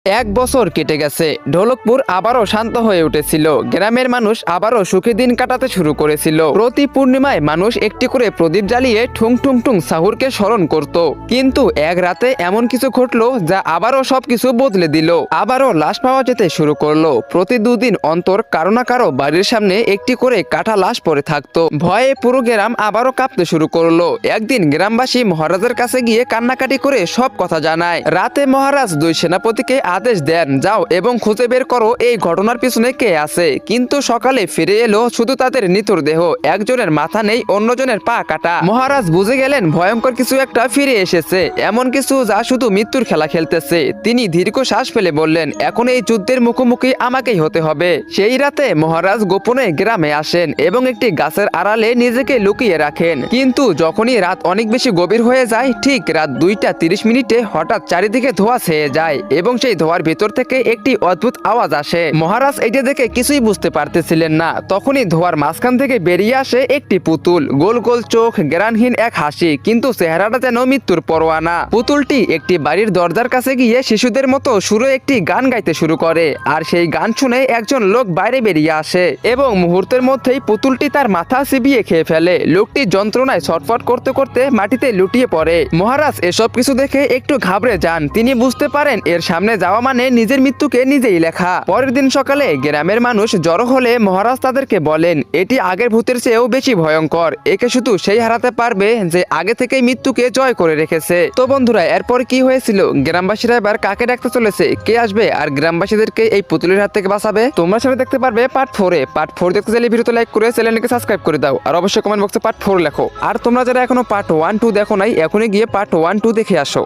এক বছর কেটে গেছে। ঢোলকপুর আবারও শান্ত হয়ে উঠেছিল। গ্রামের মানুষ আবারও সুখী দিন কাটাতে শুরু করেছিল। প্রতি পূর্ণিমায় মানুষ একটি করে প্রদীপ জ্বালিয়ে ঠুং ঠুং ঠুং সাহুরকে স্মরণ করত। কিন্তু এক রাতে এমন কিছু ঘটলো যা আবারও সবকিছু বদলে দিল। আবারও লাশ পাওয়া যেতে শুরু করলো। প্রতি দুদিন অন্তর কারো না কারো বাড়ির সামনে একটি করে কাটা লাশ পড়ে থাকতো। ভয়ে পুরো গ্রাম আবারও কাঁপতে শুরু করলো। একদিন গ্রামবাসী মহারাজের কাছে গিয়ে কান্নাকাটি করে সব কথা জানায়। রাতে মহারাজ দুই সেনাপতিকে আদেশ দেন, যাও এবং খুঁজে বের করো এই ঘটনার পিছনে কে আছে। কিন্তু সকালে ফিরে এলো শুধু তাদের নিথর দেহ। একজনের মাথা নেই, অন্যজনের পা কাটা। মহারাজ বুঝে গেলেন ভয়ঙ্কর কিছু একটা ফিরে এসেছে, এমন কিছু যা শুধু মৃত্যুর খেলা খেলতেছে। তিনি দীর্ঘ শ্বাস ফেলে বললেন, এখন এই যুদ্ধের মুখোমুখি আমাকেই হতে হবে। সেই রাতে মহারাজ গোপনে গ্রামে আসেন এবং একটি গাছের আড়ালে নিজেকে লুকিয়ে রাখেন। কিন্তু যখনই রাত অনেক বেশি গভীর হয়ে যায়, ঠিক রাত 2:30 হঠাৎ চারিদিকে ধোঁয়া ছেয়ে যায় এবং সেই ধোঁয়ার ভিতর থেকে একটি অদ্ভুত আওয়াজ আসে। মহারাজ এটা দেখে কিছুই বুঝতে পারতেছিলেন না। তখনই ধোঁয়ার মাঝখান থেকে বেরিয়ে আসে একটি পুতুল, গোল গোল চোখ, জ্ঞানহীন এক হাসি, কিন্তু চেহারাটা যেন মৃত্যুর পরোয়ানা। পুতুলটি একটি বাড়ির দরজার কাছে গিয়ে শিশুদের মতো সুরে একটি গান গাইতে শুরু করে। আর সেই গান শুনে একজন লোক বাইরে বেরিয়ে আসে এবং মুহূর্তের মধ্যেই পুতুলটি তার মাথা চিবিয়ে খেয়ে ফেলে। লোকটি যন্ত্রণায় ছটফট করতে করতে মাটিতে লুটিয়ে পড়ে। মহারাজ এসব কিছু দেখে একটু ঘাবড়ে যান। তিনি বুঝতে পারেন এর সামনে যাওয়া মানে নিজের মৃত্যুকে নিজেই লেখা। পরের দিন সকালে গ্রামের মানুষ জড়ো হলে মহারাজ তাদেরকে বলেন, এটি আগের ভূতের চেয়েও বেশি ভয়ঙ্কর। একে শুধু সেই হারাতে পারবে যে আগে থেকেই মৃত্যুকে জয় করে রেখেছে। তো বন্ধুরা, এরপর কি হয়েছিল? গ্রামবাসীরা এবার কাকে ডাকতে চলেছে? কে আসবে আর গ্রামবাসীদেরকে এই পুতুলের হাত থেকে বাঁচাবে? তোমরা সেটা দেখতে পারবে পার্ট 4-এ। পার্ট 4 দেখতে চাইলে ভিডিওতে লাইক করে চ্যানেলটিকে সাবস্ক্রাইব করে দাও। আর অবশ্যই কমেন্ট বক্সে পার্ট 4 লেখো। আর তোমরা যারা এখনো পার্ট 1-2 দেখো নাই, এখনই গিয়ে পার্ট 1-2 দেখে আসো।